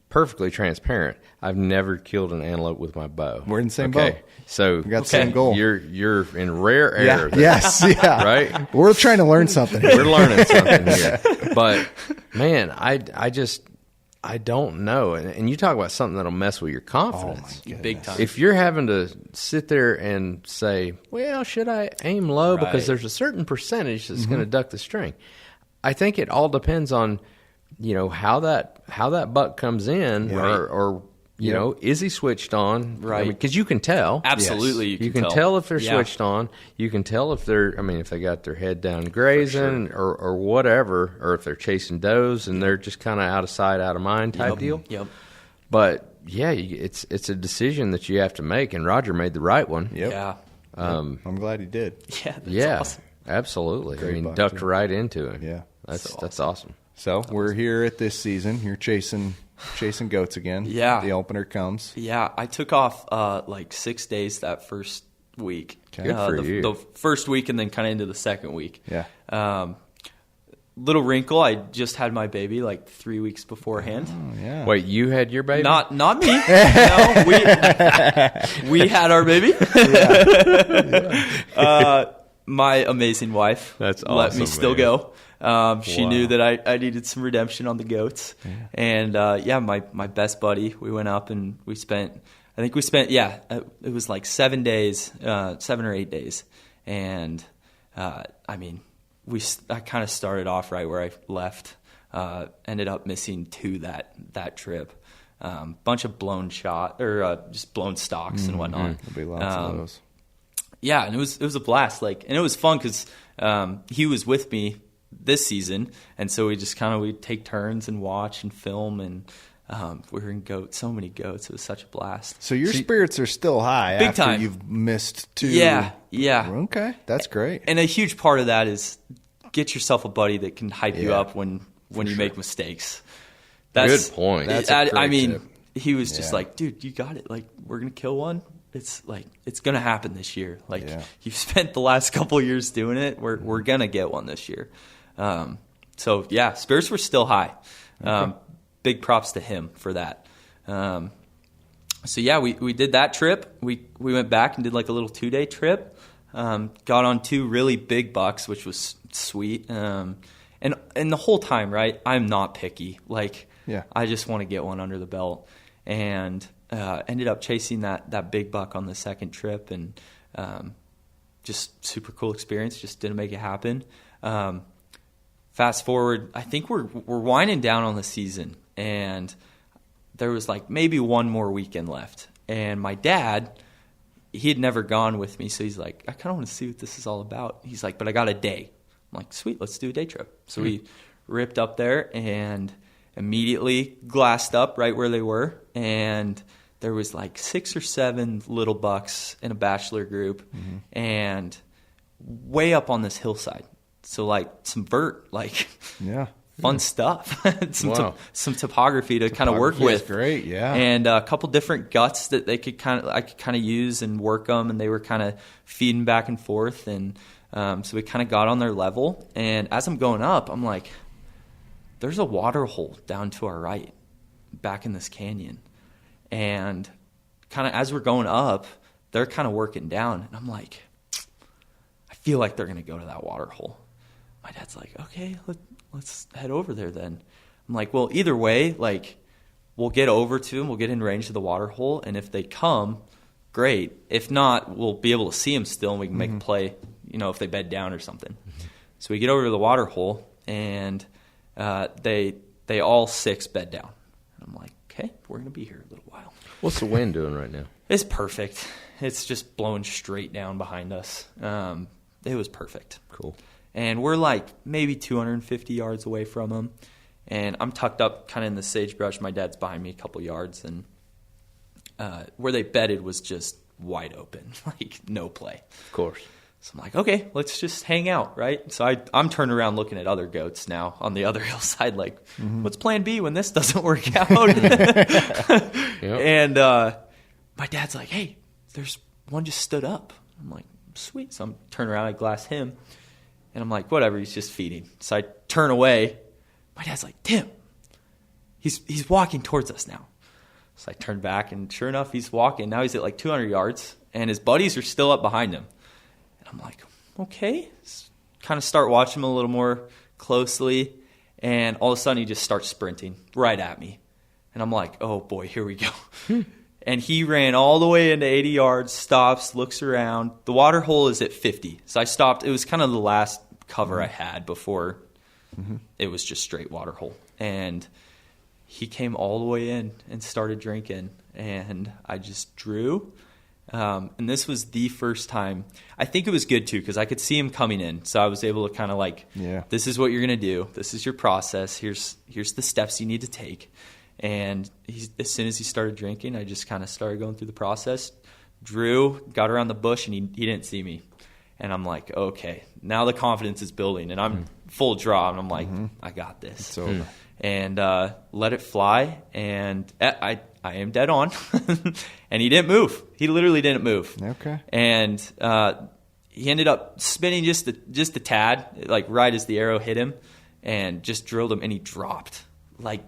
perfectly transparent. I've never killed an antelope with my bow. We're in the same boat. So We got the same goal. You're in rare air. there, Yes. Yeah. Right? We're trying to learn something here. We're learning something here. But man, I don't know. And you talk about something that'll mess with your confidence. Big time. If you're having to sit there and say, well, should I aim low? Right. Because there's a certain percentage that's going to duck the string. I think it all depends on, how that buck comes in or is he switched on? Right. Because you can tell. Absolutely, You can tell if they're switched on. You can tell if if they got their head down grazing or whatever, or if they're chasing does and they're just kind of out of sight, out of mind type deal. Yep. But yeah, it's a decision that you have to make, and Roger made the right one. Yep. Yeah. I'm glad he did. Yeah. That's Yeah, awesome. absolutely. Great buck, ducked too. right into it. Yeah. That's awesome. So we're here at this season. You're chasing goats again. Yeah. The opener comes. Yeah, I took off like 6 days that first week. Okay. Good for the, you. The first week and then kind of into the second week. Yeah. Little wrinkle, I just had my baby like 3 weeks beforehand. Oh, yeah. Wait, you had your baby? Not me. No, we had our baby. My amazing wife That's let me awesome, still man. go. She Wow. knew that I needed some redemption on the goats. And my best buddy, we went up and we spent it was like 7 days, 7 or 8 days. And I kind of started off right where I left. Ended up missing 2 that trip. Bunch of blown shot or just blown stalks and whatnot. There'll be lots of those. Yeah, and it was a blast. And it was fun because he was with me this season, and so we'd take turns and watch and film, and we were in so many goats. It was such a blast. So your spirits are still high Big after time. you've missed 2. Yeah. Okay, that's great. And a huge part of that is get yourself a buddy that can hype you up when you make mistakes. That's Good point. That's a great tip. He was just Yeah. like, dude, you got it. Like, we're gonna kill one. It's gonna happen this year. Like, you've spent the last couple of years doing it. We're gonna get one this year. So yeah, spirits were still high. Big props to him for that. So yeah, we did that trip. We went back and did like a little 2-day trip. Got on 2 really big bucks, which was sweet. And the whole time, right, I'm not picky. Like, I just want to get one under the belt. And ended up chasing that big buck on the second trip, and just super cool experience. Just didn't make it happen. Fast forward, I think we're winding down on the season, and there was like maybe one more weekend left. And my dad, he had never gone with me, so he's like, I kind of want to see what this is all about. He's like, but I got a day. I'm like, sweet, let's do a day trip. So we ripped up there and immediately glassed up right where they were, and there was like 6 or 7 little bucks in a bachelor group, and way up on this hillside. So like some vert, like fun stuff, some topography to kind of work with. Great, yeah. And a couple different guts that I could kind of use and work them, and they were kind of feeding back and forth, and so we kind of got on their level. And as I'm going up, I'm like, there's a water hole down to our right, back in this canyon. And kind of as we're going up, they're kind of working down. And I'm like, I feel like they're going to go to that water hole. My dad's like, okay, let's head over there then. I'm like, well, either way, like, we'll get over to them. We'll get in range of the water hole. And if they come, great. If not, we'll be able to see them still, and we can make a play, if they bed down or something. So we get over to the water hole, and they all 6 bed down. And I'm like, okay, we're going to be here a little while. What's the wind doing right now? It's perfect. It's just blowing straight down behind us. It was perfect. Cool. And we're like maybe 250 yards away from them. And I'm tucked up kind of in the sagebrush. My dad's behind me a couple yards. And where they bedded was just wide open, like no play. Of course. So I'm like, okay, let's just hang out, right? So I'm turning around looking at other goats now on the other hillside, like, what's plan B when this doesn't work out? And my dad's like, hey, there's one just stood up. I'm like, sweet. So I'm turning around, I glass him, and I'm like, whatever, he's just feeding. So I turn away. My dad's like, Tim, he's walking towards us now. So I turned back, and sure enough, he's walking. Now he's at like 200 yards, and his buddies are still up behind him. And I'm like, okay. Kind of start watching him a little more closely, and all of a sudden he just starts sprinting right at me. And I'm like, oh boy, here we go. And he ran all the way into 80 yards, stops, looks around. The water hole is at 50. So I stopped. It was kind of the last cover I had before it was just straight water hole. And he came all the way in and started drinking. And I just drew. And this was the first time. I think it was good, too, because I could see him coming in. So I was able to kind of like, this is what you're going to do. This is your process. Here's the steps you need to take. And as soon as he started drinking, I just kind of started going through the process, drew, got around the bush, and he didn't see me. And I'm like, okay, now the confidence is building. And I'm full draw, and I'm like, I got this. It's over. And let it fly, and I am dead on. And he didn't move. He literally didn't move. Okay. And he ended up spinning just a tad, like right as the arrow hit him, and just drilled him, and he dropped. Like,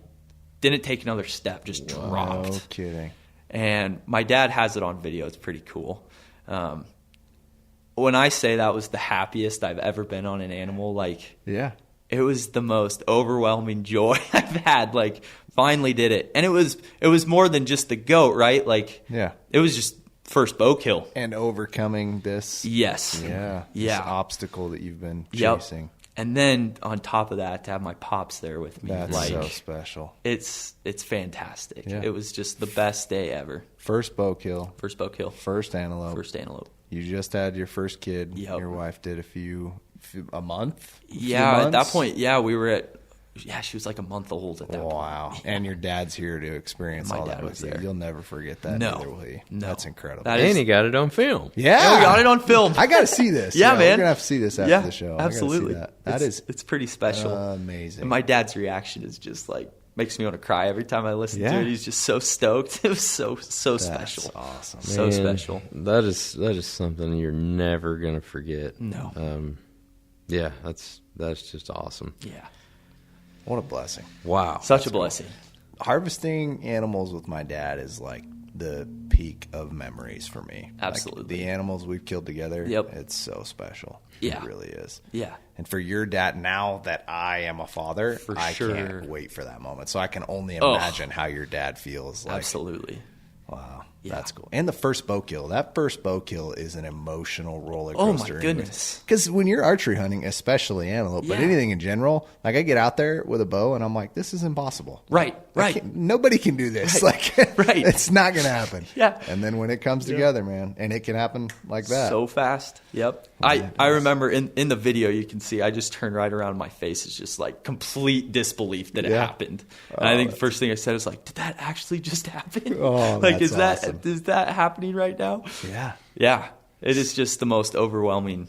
didn't take another step, just dropped. No kidding. And my dad has it on video. It's pretty cool. When I say that was the happiest I've ever been on an animal, like, it was the most overwhelming joy I've had. Like, finally did it. And it was more than just the goat, right? Like, it was just first bow kill. And overcoming this. Yes. This obstacle that you've been chasing. And then on top of that, to have my pops there with me. That's like, so special. It's fantastic. Yeah. It was just the best day ever. First bow kill. First bow kill. First antelope. First antelope. You just had your first kid. Yep. Your wife did a month? Yeah, at that point, we were at, she was like a month old at that point. Wow. And your dad's here to experience all that with you. You'll never forget that. No. Neither will he. No. That's incredible. And he got it on film. Yeah. We got it on film. I got to see this. Yeah, man. We're going to have to see this after the show. Absolutely. I gotta see that. It's pretty special. Amazing. And my dad's reaction is just like, makes me want to cry every time I listen to it. He's just so stoked. It was so special. That's awesome. So special. That is something you're never going to forget. No. Yeah, that's just awesome. Yeah. What a blessing. Wow. Such a blessing. Harvesting animals with my dad is like the peak of memories for me. Absolutely. Like the animals we've killed together, Yep. It's so special. Yeah. It really is. Yeah. And for your dad, now that I am a father, I can't wait for that moment. So I can only imagine how your dad feels. Like, Absolutely. Wow. Yeah. That's cool. And the first bow kill. That first bow kill is an emotional roller Oh, coaster. my goodness. Because when you're archery hunting, especially antelope, but anything in general, like I get out there with a bow and I'm like, this is impossible. Right. Nobody can do this. Right. Like, it's not going to happen. Yeah. And then when it comes together, man, and it can happen like that. So fast. Yep. I remember in the video you can see I just turned right around. My face is just like complete disbelief that it happened. And I think the first thing I said was like, did that actually just happen? Oh, like, that's awesome. Is that happening right now? Yeah. Yeah. It is just the most overwhelming.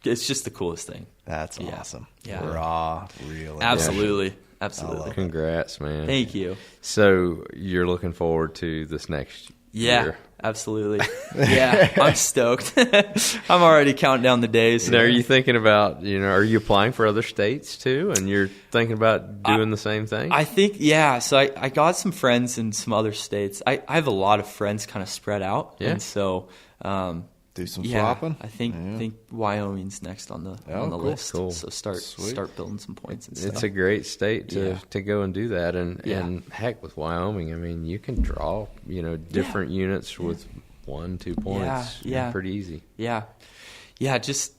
It's just the coolest thing. That's awesome. Yeah. Raw, real. Absolutely. emotion. Absolutely. Congrats, man. Thank you. So you're looking forward to this next year? Absolutely. Yeah, I'm stoked. I'm already counting down the days. Now, are you thinking about, are you applying for other states too? And you're thinking about doing the same thing? I think, so I got some friends in some other states. I have a lot of friends kind of spread out. Yeah. And so, do some swapping. I think Wyoming's next on the list. Cool. So start building some points and stuff. It's a great sate to go and do that, and heck, with Wyoming, I mean, you can draw different units with 1-2 points. Yeah. Pretty easy. Yeah. Just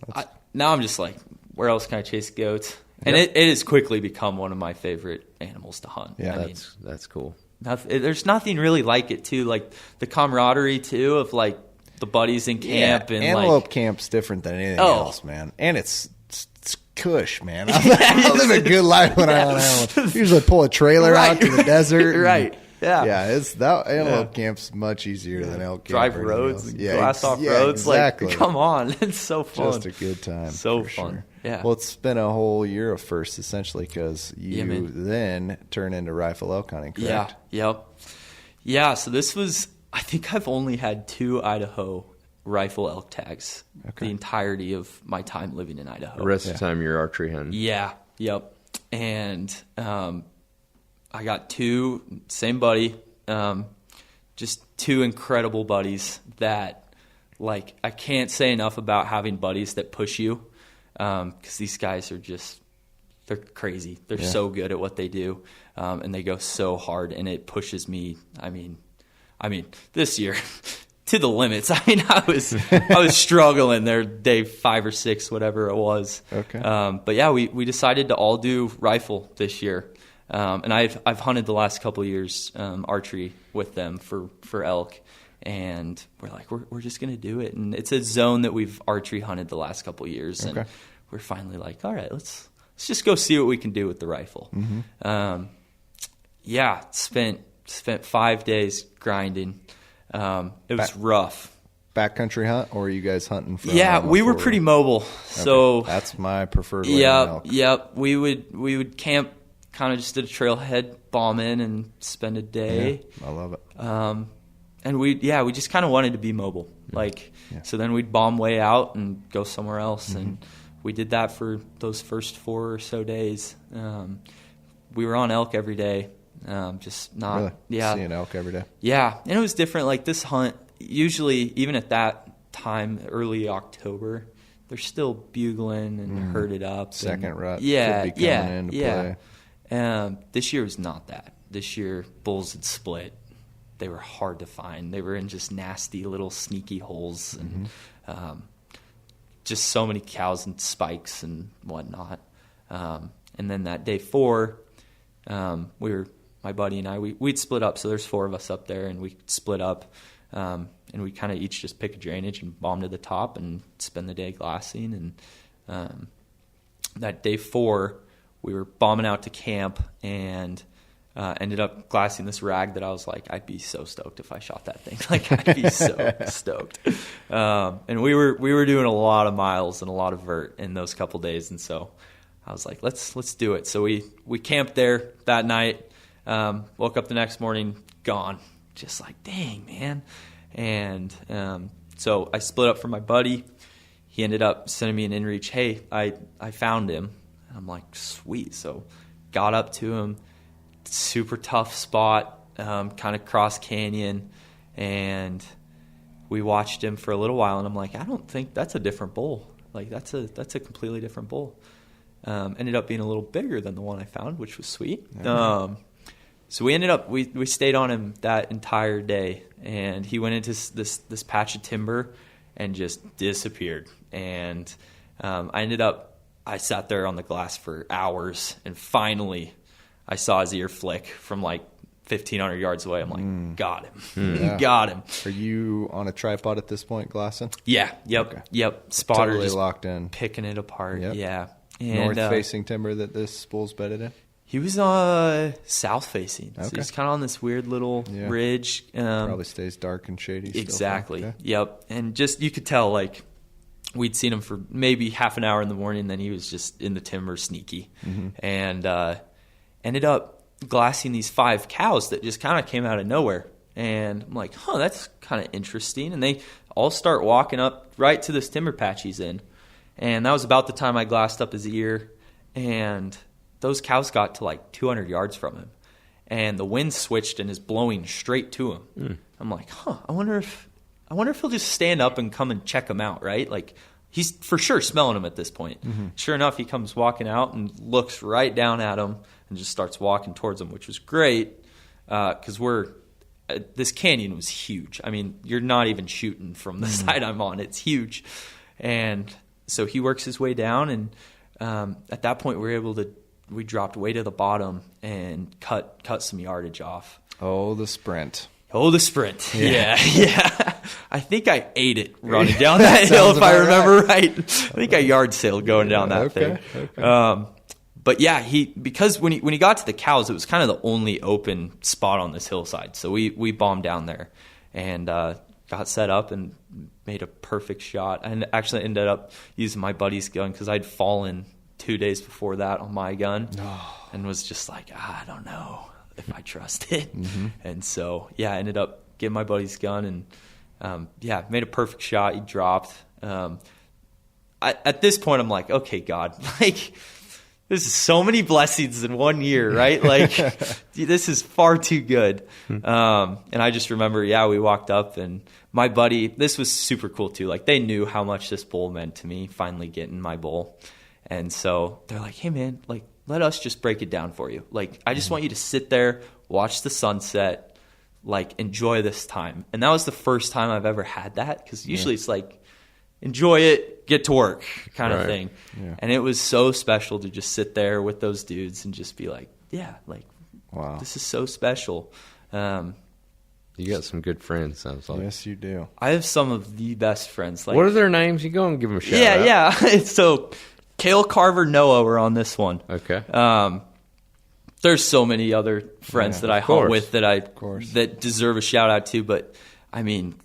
now I'm just like, where else can I chase goats? And it has quickly become one of my favorite animals to hunt. Yeah, that's cool. There's nothing really like it too, like the camaraderie too of like the buddies in camp and antelope camp's different than anything else, man. And it's cush, man. I live a good life when I'm on antelope. Usually pull a trailer out to the desert. Right. Yeah. Yeah, it's that antelope camp's much easier than elk camp. Drive roads, glass off roads. Exactly. Like, come on, it's so fun. Just a good time. So fun. Sure. Yeah. Well, it's been a whole year of firsts essentially because you then turn into rifle elk hunting, correct? Yeah. Yep. Yeah. So this was I think I've only had 2 Idaho rifle elk tags the entirety of my time living in Idaho. The rest of the time you're archery hunting. Yeah, yep. And I got 2, same buddy, just 2 incredible buddies that, like, I can't say enough about having buddies that push you, because these guys are just, they're crazy. They're so good at what they do, and they go so hard, and it pushes me. I mean, this year to the limits. I mean, I was struggling there day 5 or 6, whatever it was. Okay. But yeah, we decided to all do rifle this year. And I've hunted the last couple of years, archery with them for elk. And we're like, we're just going to do it. And it's a zone that we've archery hunted the last couple of years. And we're finally like, all right, let's just go see what we can do with the rifle. Spent 5 days grinding. It was rough. Backcountry hunt, or are you guys hunting from? Yeah, we were pretty mobile. So that's my preferred way to elk. Yep. We would camp kind of just at a trailhead, bomb in, and spend a day. Yeah, I love it. And we just kind of wanted to be mobile. So then we'd bomb way out and go somewhere else. And we did that for those first 4 or so days. We were on elk every day. Just not, really? Seeing elk every day. Yeah, and it was different. Like this hunt, usually even at that time, early October, they're still bugling and herded up. Second rut. Yeah, could be coming into play. This year was not that. This year, bulls had split. They were hard to find. They were in just nasty little sneaky holes, and just so many cows and spikes and whatnot. And then that day 4, my buddy and I, we'd split up. So there's 4 of us up there, and we split up, and we kind of each just pick a drainage and bomb to the top and spend the day glassing. And that day 4, we were bombing out to camp and ended up glassing this rag that I was like, I'd be so stoked if I shot that thing. Like, I'd be so stoked. And we were doing a lot of miles and a lot of vert in those couple days, and so I was like, let's do it. So we camped there that night. Woke up the next morning, gone. Just like, dang, man. And so I split up from my buddy. He ended up sending me an inReach. Hey, I found him. I'm like, sweet. So got up to him. Super tough spot, kind of cross canyon. And we watched him for a little while. And I'm like, I don't think that's a different bull. Like, that's a completely different bull. Ended up being a little bigger than the one I found, which was sweet. So we ended up, we stayed on him that entire day, and he went into this patch of timber and just disappeared. And I sat there on the glass for hours, and finally I saw his ear flick from like 1,500 yards away. I'm like, got him. Got him. Are you on a tripod at this point, glassing? Yeah. Yep. Okay. Yep. Spotter totally just locked in. picking it apart. Yep. Yeah. And, North-facing timber that this bull's bedded in? He was south-facing. So he's kind of on this weird little ridge. Probably stays dark and shady still. Exactly. Okay. Yep. And just, you could tell, like, we'd seen him for maybe half an hour in the morning, then he was just in the timber sneaky. And ended up glassing these 5 cows that just kind of came out of nowhere. And I'm like, that's kind of interesting. And they all start walking up right to this timber patch he's in. And that was about the time I glassed up his ear. And those cows got to like 200 yards from him. And the wind switched and is blowing straight to him. I'm like, I wonder if he'll just stand up and come and check him out, right? Like, he's for sure smelling him at this point. Sure enough, he comes walking out and looks right down at him and just starts walking towards him, which was great because this canyon was huge. I mean, you're not even shooting from the side I'm on. It's huge. And so he works his way down, and at that point we dropped way to the bottom and cut some yardage off. Oh, the sprint. Yeah. I think I ate it running down that hill, if I remember right. I think I yard sailed going down that thing. Okay. But yeah, because when he got to the cows, it was kind of the only open spot on this hillside. So we bombed down there and got set up and made a perfect shot. And actually ended up using my buddy's gun because I'd fallen 2 days before that on my gun and was just like, I don't know if I trust it. And so, I ended up get my buddy's gun, and made a perfect shot. He dropped. At this point, I'm like, okay, God, like, this is so many blessings in 1 year, right? Like, this is far too good. And I just remember, we walked up, and my buddy, this was super cool too. Like, they knew how much this bull meant to me, finally getting my bull. And so they're like, hey man, like, let us just break it down for you. Like, I just want you to sit there, watch the sunset, like, enjoy this time. And that was the first time I've ever had that, because usually it's like, enjoy it, get to work kind of thing. Yeah. And it was so special to just sit there with those dudes and just be like, wow, this is so special. You got some good friends, sounds like. Yes, you do. I have some of the best friends. Like, what are their names? You go and give them a shout out. Yeah. So Cale, Carver, Noah were on this one. Okay. There's so many other friends that I hunt with that deserve a shout out too. But I mean,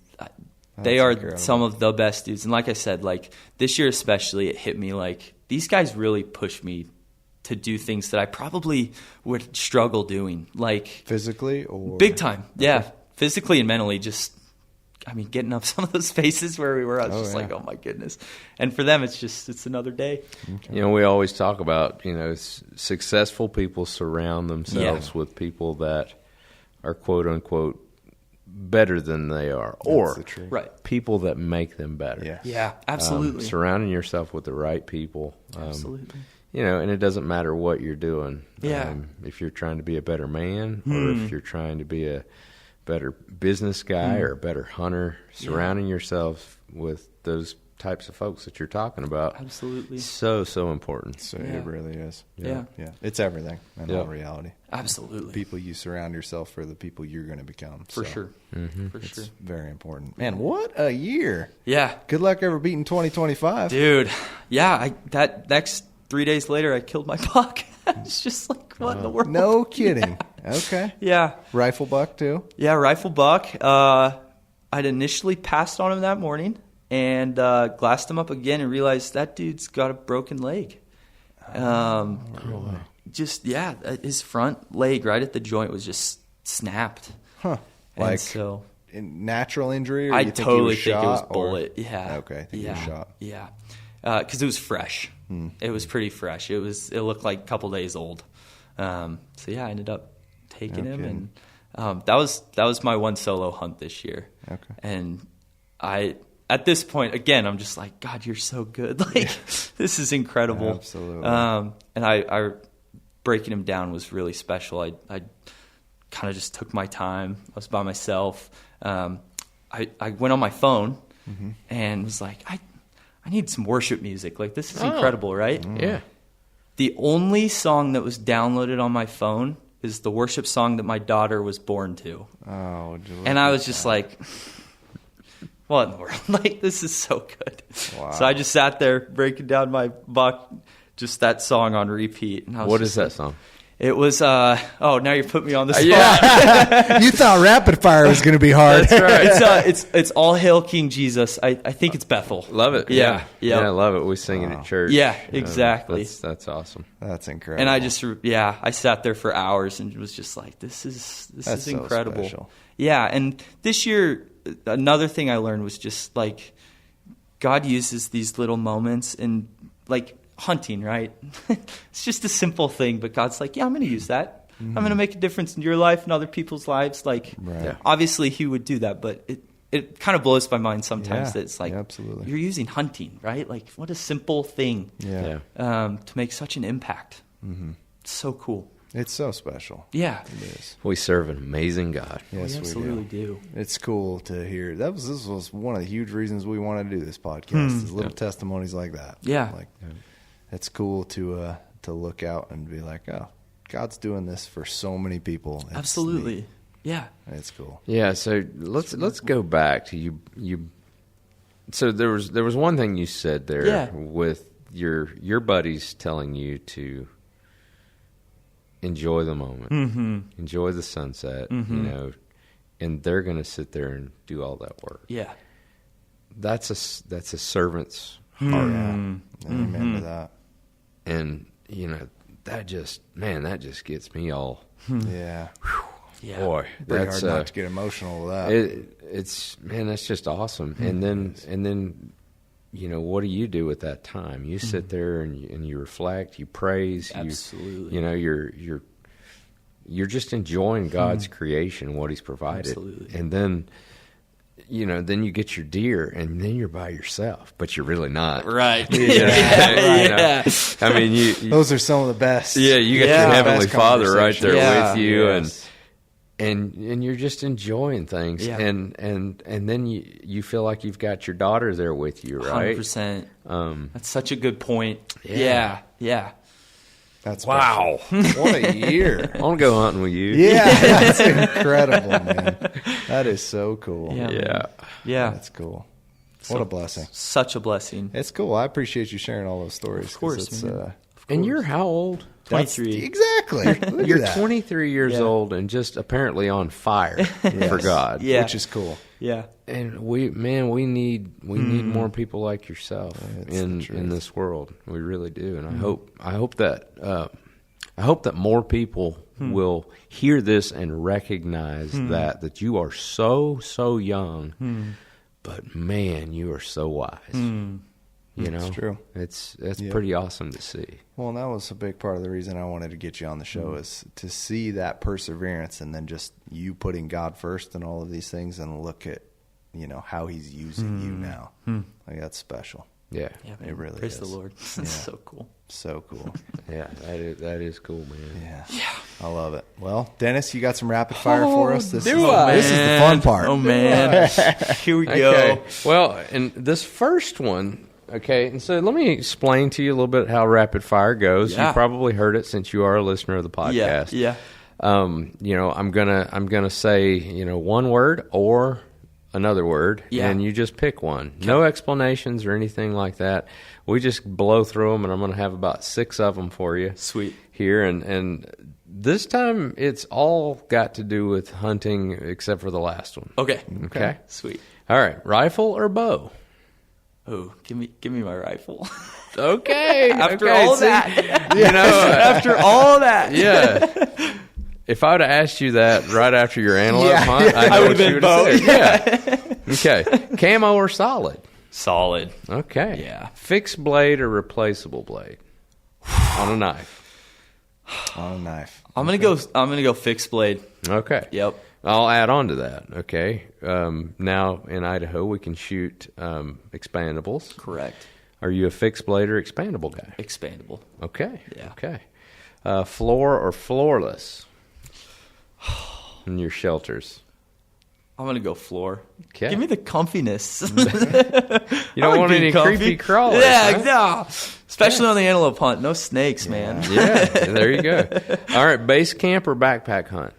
they are incredible. Some of the best dudes. And like I said, like, this year especially, it hit me like, these guys really pushed me to do things that I probably would struggle doing. Like, physically or? Big time. Yeah. Physically and mentally, just, I mean, getting up some of those spaces where we were, I was like, oh my goodness. And for them, it's another day. Okay. You know, we always talk about, successful people surround themselves with people that are quote unquote better than they are, or people that make them better. Yeah, absolutely. Surrounding yourself with the right people. Absolutely. And it doesn't matter what you're doing. Yeah. If you're trying to be a better man, or if you're trying to be a better business guy or a better hunter, surrounding yourself with those types of folks that you're talking about. Absolutely. So important. So it really is. Yeah. It's everything in all reality. Absolutely. The people you surround yourself for, the people you're going to become. For sure. Mm-hmm. For sure. It's very important. Man, what a year. Yeah. Good luck ever beating 2025. Dude. Yeah. That next 3 days later, I killed my buck. It's just like, what in the world? No kidding. Okay. Yeah. Rifle buck too? Yeah, rifle buck. I'd initially passed on him that morning and glassed him up again and realized that dude's got a broken leg. Really? His front leg right at the joint was just snapped. Huh. And like so, natural injury? Or I you think totally think it was shot, bullet. Yeah. Okay. I think he was shot. Yeah. Because it was fresh. It was pretty fresh. It looked like a couple days old. I ended up taking him, and that was my one solo hunt this year. Okay. And at this point, again, I'm just like, God, you're so good. Like, this is incredible. Absolutely. And I breaking him down was really special. I kind of just took my time. I was by myself. I went on my phone and was like, I need some worship music. Like, this is incredible, right? Yeah. The only song that was downloaded on my phone is the worship song that my daughter was born to. Oh, and I was just like, what in the world? Like, this is so good. Wow. So I just sat there breaking down my buck, just that song on repeat. And I was what is that song? It was, now you're putting me on the spot. Yeah. You thought rapid fire was going to be hard. That's right. It's All Hail King Jesus. I think it's Bethel. Love it. Yeah. I love it. We sing it at church. Yeah, exactly. That's awesome. That's incredible. And I sat there for hours and was just like, this is incredible. So yeah. And this year, another thing I learned was just like, God uses these little moments and like, hunting, right? It's just a simple thing, but God's like, I'm going to use that. I'm going to make a difference in your life and other people's lives. Like, obviously he would do that, but it kind of blows my mind sometimes that it's like, absolutely. You're using hunting, right? Like, what a simple thing to make such an impact. It's so cool. It's so special. Yeah. It is. We serve an amazing God. Yes, we absolutely do. It's cool to hear. This was one of the huge reasons we wanted to do this podcast. Is little testimonies like that. Yeah. It's cool to look out and be like, oh, God's doing this for so many people. It's absolutely. neat. Yeah. It's cool. Yeah, so let's go back to you. So there was one thing you said there with your buddies telling you to enjoy the moment, enjoy the sunset, and they're going to sit there and do all that work. Yeah. That's a servant's heart. Amen to that. And that just gets me all. Yeah. Yeah. Boy, Pretty that's hard not to get emotional with that. it's man, that's just awesome. And then, you know, what do you do with that time? You sit there and you reflect, you praise, Absolutely. you know, you're just enjoying God's creation, what He's provided. Absolutely. And then, you know, then you get your deer, and then you're by yourself, but you're really not. Right. You know? I mean, you Those are some of the best. yeah, you got Yeah. your Heavenly Best Father right there Yeah. with you, Yes. and you're just enjoying things, Yeah. and then you feel like you've got your daughter there with you, right? 100%. Um, That's such a good point. Yeah. Yeah. That's wow, special. What a year. I want to go hunting with you. Yeah, that's incredible, man. That is so cool. Yeah. Yeah. Yeah. That's cool. So- What a blessing. Such a blessing. It's cool. I appreciate you sharing all those stories. Of course, 'cause it's, man. And you're how old? that's- 23. Exactly. Look You're at that. 23 years Yeah. old and just apparently on fire for God. Yeah. Which is cool. Yeah. And we need more people like yourself That's the truth. in this world. We really do. And I hope that more people will hear this and recognize that you are so young, but man, you are so wise. You know, It's true. That's Yeah. pretty awesome to see. Well, and that was a big part of the reason I wanted to get you on the show is to see that perseverance and then just you putting God first and all of these things and look at, you know, how He's using you now. Like, that's special. Yeah, Yeah, It really Praise is. the Lord. Yeah. That's so cool. So cool. yeah, that is cool, man. Yeah. I love it. Well, Dennis, you got some rapid fire for us? This do is, I? This is the fun part. Oh, man. Here we go. Okay. Well, and this first one, okay, and so let me explain to you a little bit how rapid fire goes. Yeah. You probably heard it since you are a listener of the Yeah. podcast. Yeah. You know, I'm gonna say, you know, one word or another word, Yeah. and you just pick one. No explanations or anything like that. We just blow through them, and I'm gonna have about 6 of them for you. Sweet. Here, and this time it's all got to do with hunting, except for the last one. Okay. Okay. Sweet. All right, rifle or bow? Oh, give me my rifle. Okay. After okay, all see, that. you know, After all that. yeah. If I would have asked you that right after your antelope hunt, I I know would've what you been would have bow. said. Yeah. Okay. Camo or solid? Solid. Okay. Yeah. Fixed blade or replaceable blade on a knife? On a knife. I'm gonna go fixed blade. Okay. Yep. I'll add on to that. Okay. Now in Idaho we can shoot expandables. Correct. Are you a fixed blade or expandable guy? Expandable. Okay. Yeah. Okay. Floor or floorless in your shelters? I'm gonna go floor. Okay. Give me the comfiness. You don't I want like any being comfy. creepy crawlers. Yeah, huh? no. Especially on the antelope hunt. No snakes, man. Yeah, there you go. All right, base camp or backpack hunt?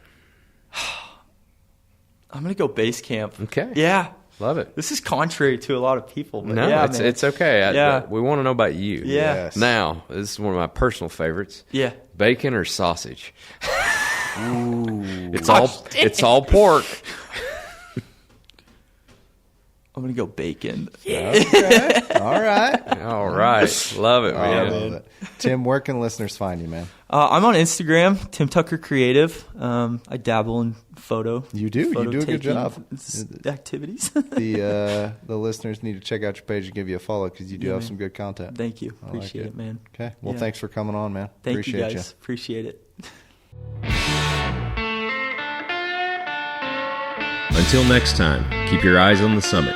I'm gonna go base camp. Okay. Yeah. Love it. This is contrary to a lot of people. But No, yeah, it's man. it's okay. Yeah. We want to know about you. Yeah. Yes. Now, this is one of my personal favorites. Yeah. Bacon or sausage? Ooh. It's all pork. I'm gonna go bacon. Okay. All right. All right. Love it, I man. love it. Tim, where can listeners find you, man? I'm on Instagram, Tim Tucker Creative. I dabble in photo. You do. You photo do a good taking job. Activities. The listeners need to check out your page and give you a follow because you do Yeah, have man. some good content. Thank you. I like Appreciate it, man. Okay. Well, Yeah. thanks for coming on, man. Thank Appreciate you guys. Appreciate it. Until next time, keep your eyes on the summit.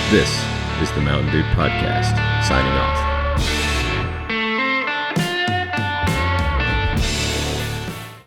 This is the Mountain Dude Podcast, signing off.